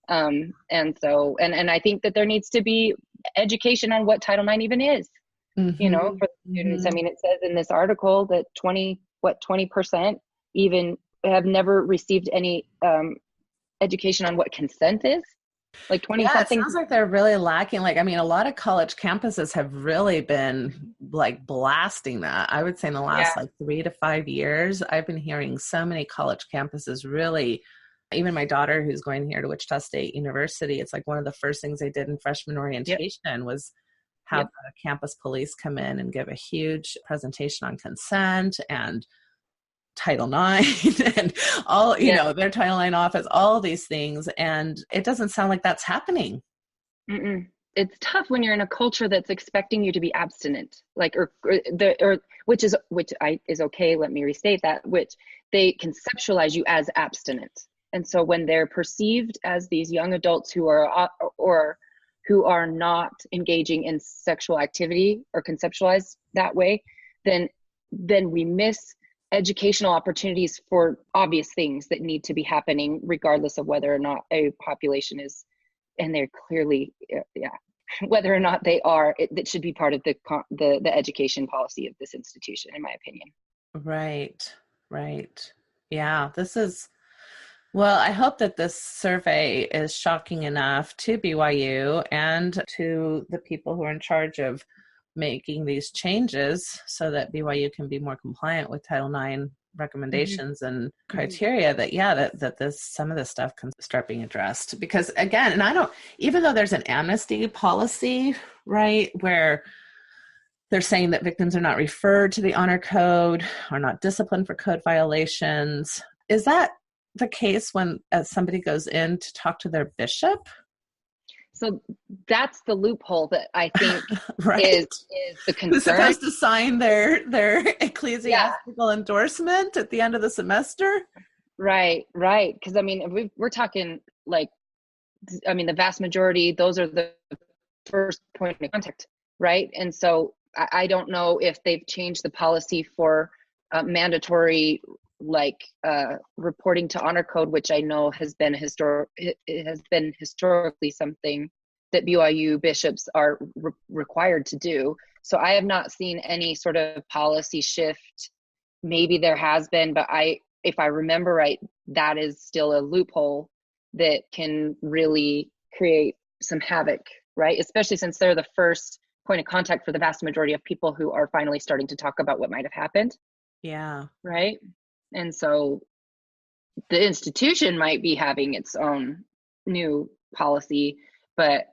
And so, and I think that there needs to be education on what Title IX even is, for the students. I mean, it says in this article that 20% even have never received any education on what consent is. Like 20 something. It sounds like they're really lacking. A lot of college campuses have really been blasting that. I would say in the last 3 to 5 years, I've been hearing so many college campuses really, even my daughter who's going here to Wichita State University, it's like one of the first things they did in freshman orientation was have campus police come in and give a huge presentation on consent and Title IX and all, their Title IX office, all these things. And it doesn't sound like that's happening. It's tough when you're in a culture that's expecting you to be abstinent, which is okay. Let me restate that, which they conceptualize you as abstinent. And so when they're perceived as these young adults who are, or who are not engaging in sexual activity or conceptualized that way, then we miss educational opportunities for obvious things that need to be happening, regardless of whether or not a population is, and they're clearly, whether or not they are, that should be part of the education policy of this institution, in my opinion. Right. Yeah, this is Well, I hope that this survey is shocking enough to BYU and to the people who are in charge of making these changes so that BYU can be more compliant with Title IX recommendations and criteria that this, some of this stuff can start being addressed. Because again, and I don't, even though there's an amnesty policy, right, where they're saying that victims are not referred to the honor code, are not disciplined for code violations. Is that the case when somebody goes in to talk to their bishop? So that's the loophole that I think right. is the concern. Who's supposed to sign their ecclesiastical endorsement at the end of the semester? Right. Because I mean, we're talking like, I mean, the vast majority, those are the first point of contact, right? And so I don't know if they've changed the policy for mandatory reporting to honor code, which I know has been historically something that BYU bishops are required to do. So I have not seen any sort of policy shift. Maybe there has been, but if I remember right, that is still a loophole that can really create some havoc, right? Especially since they're the first point of contact for the vast majority of people who are finally starting to talk about what might have happened. Yeah. Right. And so the institution might be having its own new policy, but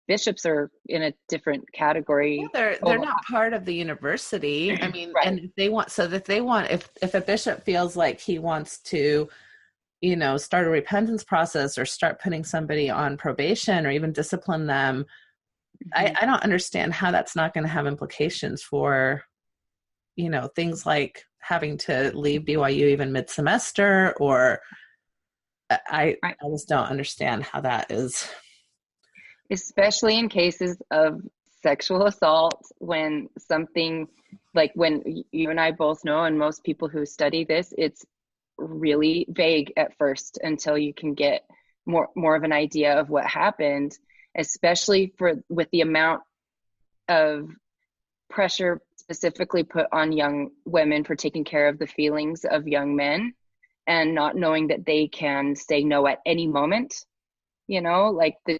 bishops are in a different category. Yeah, they're not part of the university. I mean, right. And if a bishop feels like he wants to, start a repentance process or start putting somebody on probation or even discipline them, I don't understand how that's not going to have implications for, things like having to leave BYU even mid-semester, or I just don't understand how that is. Especially in cases of sexual assault, when something like when you and I both know, and most people who study this, it's really vague at first until you can get more of an idea of what happened, especially with the amount of pressure specifically put on young women for taking care of the feelings of young men and not knowing that they can say no at any moment.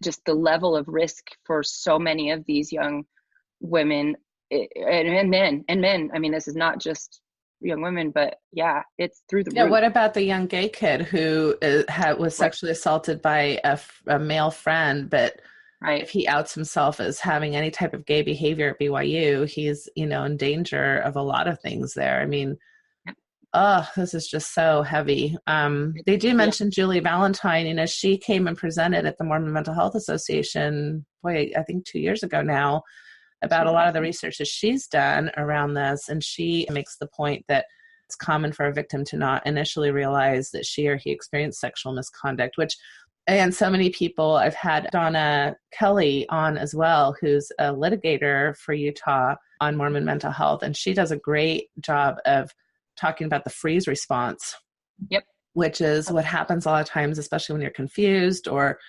Just the level of risk for so many of these young women and men. I mean, this is not just young women, but yeah, it's through the roof. What about the young gay kid who was sexually assaulted by a male friend, but if he outs himself as having any type of gay behavior at BYU, he's, in danger of a lot of things there. I mean, this is just so heavy. They do mention Julie Valentine. She came and presented at the Mormon Mental Health Association, I think 2 years ago now, about a lot of the research that she's done around this. And she makes the point that it's common for a victim to not initially realize that she or he experienced sexual misconduct, and so many people, I've had Donna Kelly on as well, who's a litigator for Utah on Mormon mental health. And she does a great job of talking about the freeze response, which is what happens a lot of times, especially when you're confused or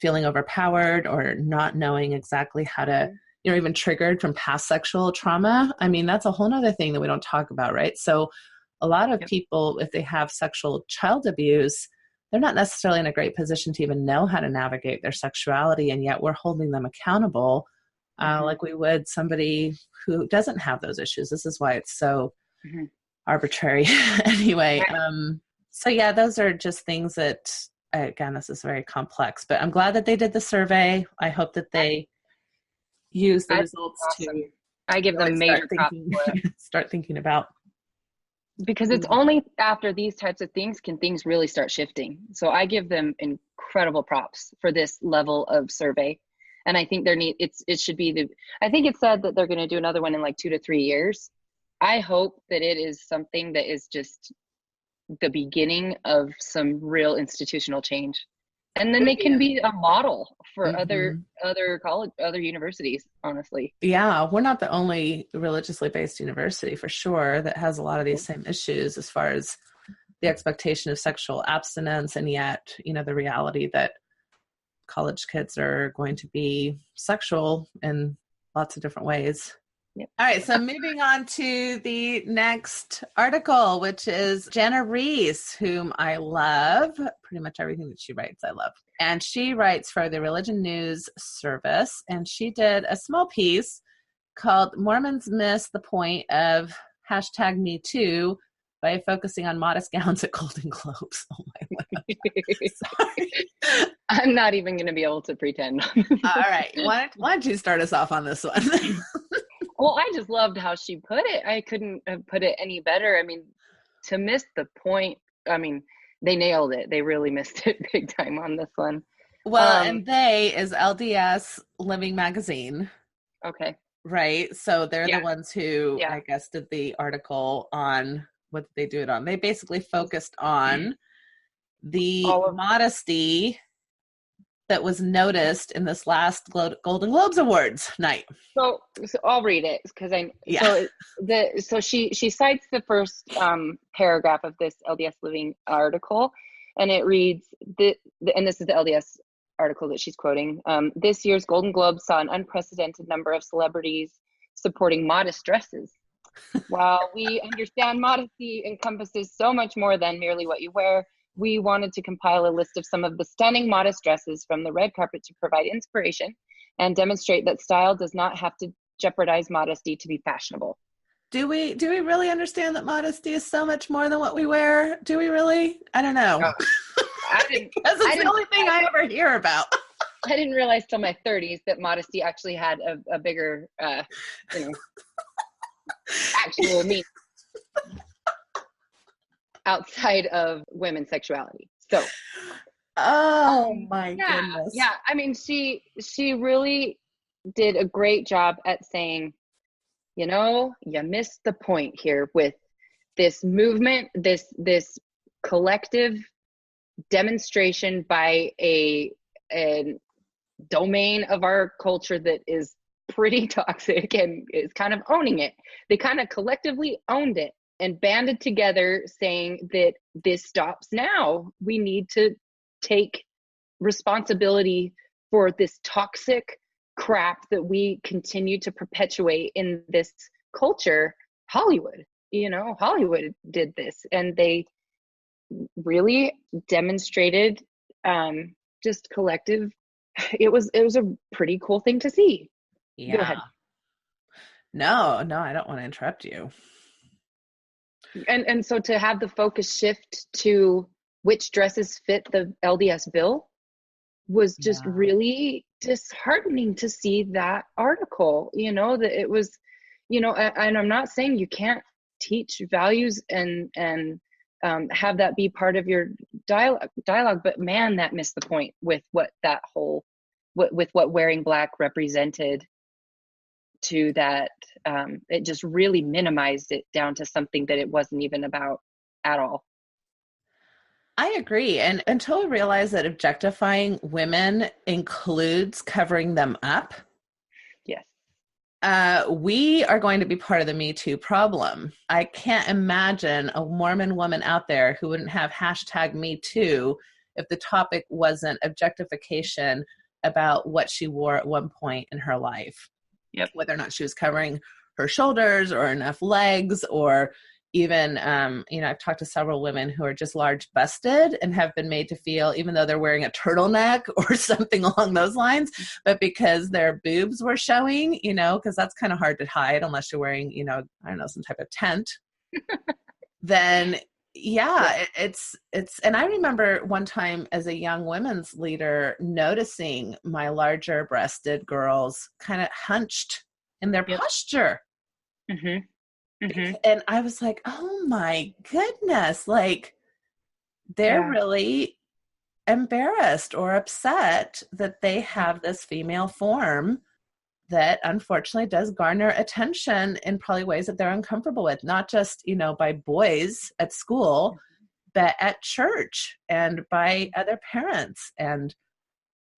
feeling overpowered or not knowing exactly how to, even triggered from past sexual trauma. I mean, that's a whole nother thing that we don't talk about, right? So a lot of people, if they have sexual child abuse, they're not necessarily in a great position to even know how to navigate their sexuality, and yet we're holding them accountable like we would somebody who doesn't have those issues. This is why it's so arbitrary. Anyway, so yeah, those are just things that, again, this is very complex, but I'm glad that they did the survey. I hope that they use the results to I give them major props for it. Start thinking about. Because it's only after these types of things can things really start shifting. So I give them incredible props for this level of survey. And I think it should be I think it said that they're going to do another one in like 2 to 3 years. I hope that it is something that is just the beginning of some real institutional change. And then they can be a model for other college, other universities, honestly. Yeah, we're not the only religiously based university for sure that has a lot of these same issues as far as the expectation of sexual abstinence, and yet, the reality that college kids are going to be sexual in lots of different ways. Yep. All right, so moving on to the next article, which is Jenna Reese, whom I love. Pretty much everything that she writes, I love. And she writes for the Religion News Service, and she did a small piece called Mormons Miss the Point of #MeToo by focusing on modest gowns at Golden Globes. Oh my God. Sorry. I'm not even going to be able to pretend. All right. Why don't you start us off on this one? Well, I just loved how she put it. I couldn't have put it any better. I mean, to miss the point, I mean, they nailed it. They really missed it big time on this one. Well, and they is LDS Living Magazine. Okay. Right. So they're the ones who, Yeah. I guess, did the article on what did they do it on? They basically focused on the modesty that was noticed in this last Golden Globes Awards night. So I'll read it because so she cites the first paragraph of this LDS Living article, and it reads and this is the LDS article that she's quoting. This year's Golden Globes saw an unprecedented number of celebrities supporting modest dresses. While we understand modesty encompasses so much more than merely what you wear, we wanted to compile a list of some of the stunning modest dresses from the red carpet to provide inspiration and demonstrate that style does not have to jeopardize modesty to be fashionable. Do we really understand that modesty is so much more than what we wear? Do we really? I don't know. Because it's the only thing I ever hear about. I didn't realize till my 30s that modesty actually had a bigger, actual meaning outside of women's sexuality. So, oh my goodness. Yeah. I mean, she really did a great job at saying, you missed the point here with this movement, this collective demonstration by a domain of our culture that is pretty toxic and is kind of owning it. They kind of collectively owned it and banded together saying that this stops now. We need to take responsibility for this toxic crap that we continue to perpetuate in this culture. Hollywood did this, and they really demonstrated just collective. It was a pretty cool thing to see. Yeah. Go ahead. No, I don't want to interrupt you. And so to have the focus shift to which dresses fit the LDS bill was just really disheartening to see that article, that it was, and I'm not saying you can't teach values and have that be part of your dialogue, but man, that missed the point with what wearing black represented to that. It just really minimized it down to something that it wasn't even about at all. I agree. And until we realize that objectifying women includes covering them up, yes, we are going to be part of the Me Too problem. I can't imagine a Mormon woman out there who wouldn't have #MeToo if the topic wasn't objectification about what she wore at one point in her life. Yep. Whether or not she was covering her shoulders or enough legs, or even, I've talked to several women who are just large busted and have been made to feel, even though they're wearing a turtleneck or something along those lines, but because their boobs were showing, because that's kind of hard to hide unless you're wearing, some type of tent, then it's, and I remember one time as a young women's leader noticing my larger breasted girls kind of hunched in their posture. Mm-hmm. Mm-hmm. And I was like, oh my goodness, like they're really embarrassed or upset that they have this female form that unfortunately does garner attention in probably ways that they're uncomfortable with, not just, by boys at school, but at church and by other parents. And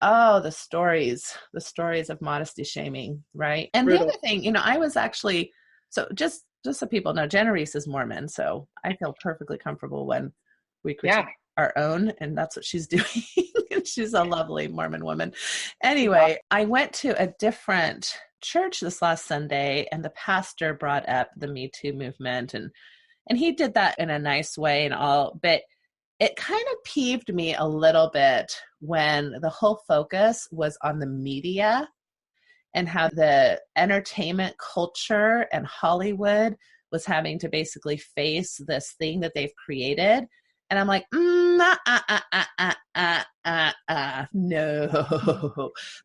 the stories of modesty shaming, right? And Brutal. The other thing, I was actually, so just so people know, Jenna Reese is Mormon, so I feel perfectly comfortable when we critique our own, and that's what she's doing. She's a lovely Mormon woman. Anyway, I went to a different church this last Sunday, and the pastor brought up the Me Too movement, and he did that in a nice way and all, but it kind of peeved me a little bit when the whole focus was on the media and how the entertainment culture and Hollywood was having to basically face this thing that they've created. And I'm like, no.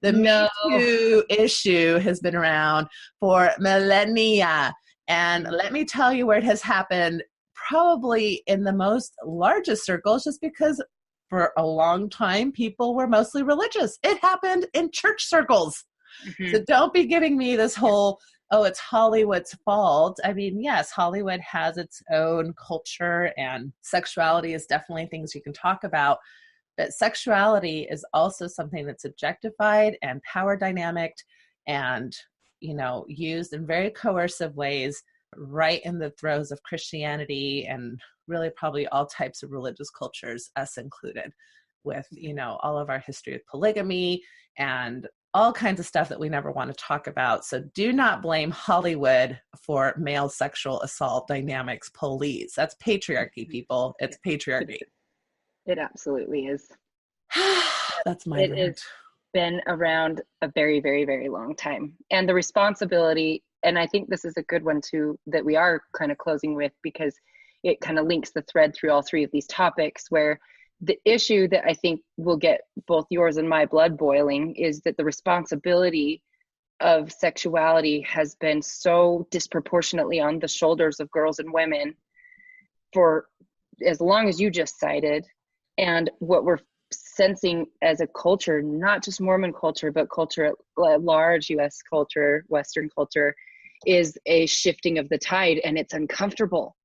The Me Too issue has been around for millennia. And let me tell you where it has happened, probably in the most largest circles, just because for a long time, people were mostly religious. It happened in church circles. Mm-hmm. So don't be giving me this whole, oh, it's Hollywood's fault. I mean, yes, Hollywood has its own culture, and sexuality is definitely things you can talk about. But sexuality is also something that's objectified and power dynamicked and, used in very coercive ways right in the throes of Christianity and really probably all types of religious cultures, us included, with, all of our history of polygamy and all kinds of stuff that we never want to talk about. So do not blame Hollywood for male sexual assault dynamics, please. That's patriarchy, people. It's patriarchy. It absolutely is. That's my rant. It's been around a very, very, very long time. And the responsibility, and I think this is a good one too, that we are kind of closing with, because it kind of links the thread through all three of these topics, where the issue that I think will get both yours and my blood boiling is that the responsibility of sexuality has been so disproportionately on the shoulders of girls and women for as long as you just cited. And what we're sensing as a culture, not just Mormon culture, but culture at large, US culture, Western culture, is a shifting of the tide, and it's uncomfortable.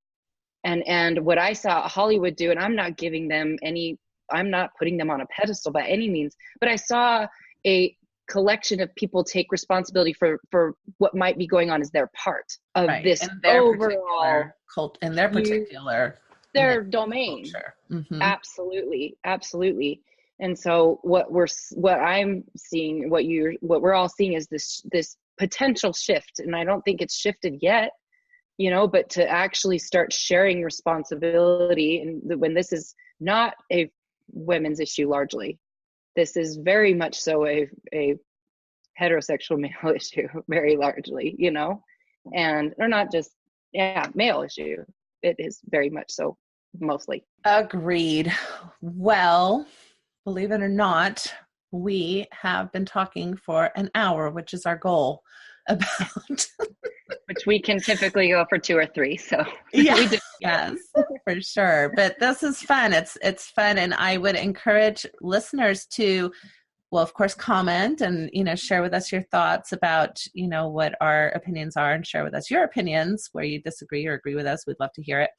And what I saw Hollywood do, and I'm not putting them on a pedestal by any means, but I saw a collection of people take responsibility for what might be going on as their part of this overall cult in their particular their domain. Mm-hmm. Absolutely. And so what I'm seeing, what we're all seeing is this potential shift, and I don't think it's shifted yet. But to actually start sharing responsibility, and when this is not a women's issue largely, this is very much so a heterosexual male issue, very largely, and or not just male issue. It is very much so, mostly. Agreed. Well, believe it or not, we have been talking for an hour, which is our goal, about which we can typically go for 2 or 3. So yes, for sure. But this is fun. It's fun. And I would encourage listeners to, well, of course, comment and, share with us your thoughts about, what our opinions are, and share with us your opinions where you disagree or agree with us. We'd love to hear it.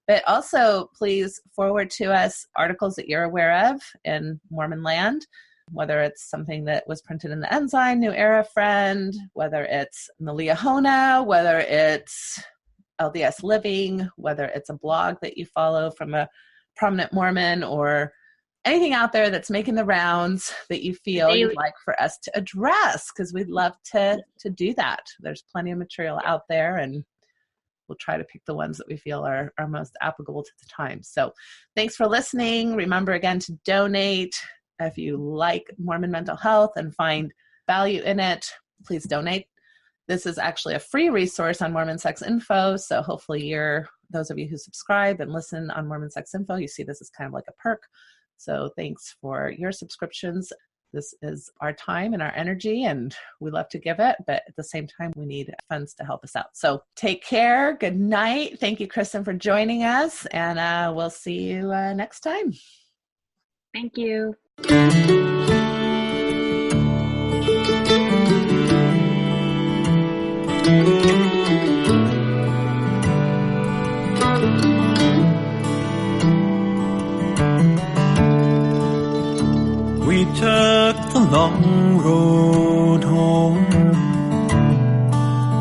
But also please forward to us articles that you're aware of in Mormon land, whether it's something that was printed in the Ensign, New Era Friend, whether it's the Liahona, whether it's LDS Living, whether it's a blog that you follow from a prominent Mormon, or anything out there that's making the rounds that you feel you'd like for us to address, because we'd love to do that. There's plenty of material out there, and we'll try to pick the ones that we feel are most applicable to the time. So thanks for listening. Remember again to donate. If you like Mormon mental health and find value in it, please donate. This is actually a free resource on Mormon Sex Info. So hopefully those of you who subscribe and listen on Mormon Sex Info, you see this is kind of like a perk. So thanks for your subscriptions. This is our time and our energy, and we love to give it, but at the same time, we need funds to help us out. So take care. Good night. Thank you, Kristin, for joining us, and we'll see you next time. Thank you. We took the long road home,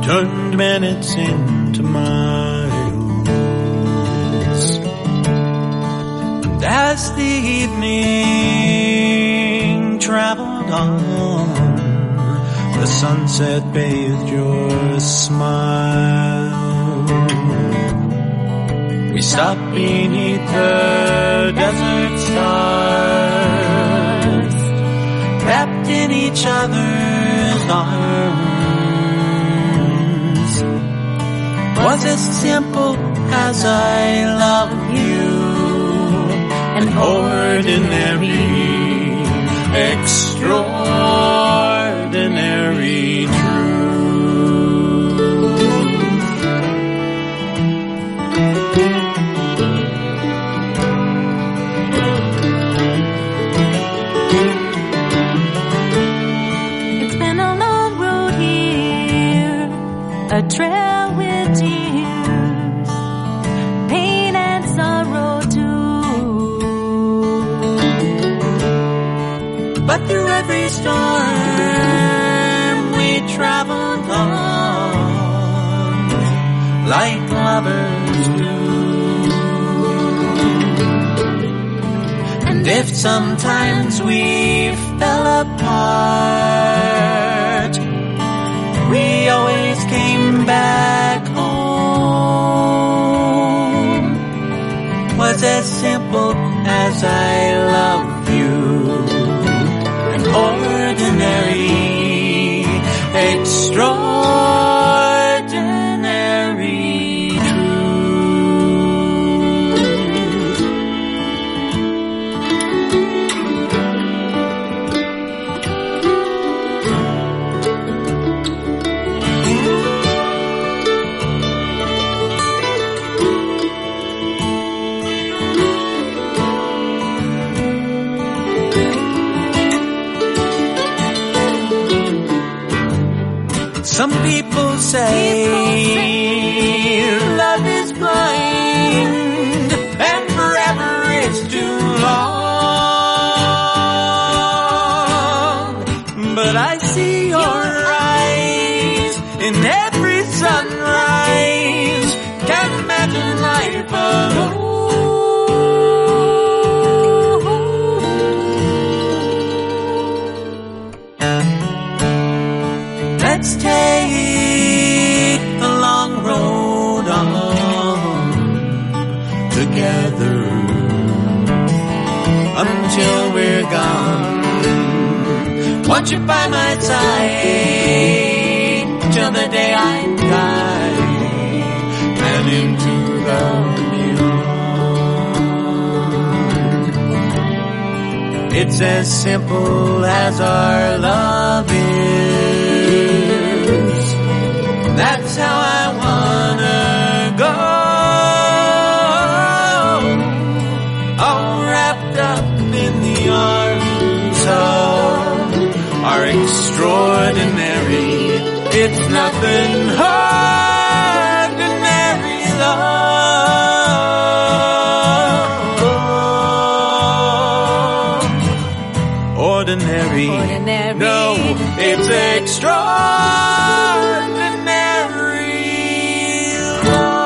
turned minutes into miles, and as the evening traveled on, the sunset bathed your smile. We stopped beneath the desert stars, wrapped in each other's arms. Was as simple as I love you, an ordinary, extraordinary truth. It's been a long road here, a trail with tears, pain and sorrow too. But through every storm we traveled on, like lovers do. And if sometimes we fell apart, we always came back home. Was as simple as I love you, an ordinary, extraordinary truth. Some people say love is blind and forever is too long. But I see your eyes in every sunrise. Can't imagine life alone. Let's take the long road on together until we're gone. Want you by my side till the day I die and into the beyond. It's as simple as our love is. That's how I wanna go, all wrapped up in the arms of our extraordinary, it's nothing ordinary love. Ordinary. No, it's extraordinary love.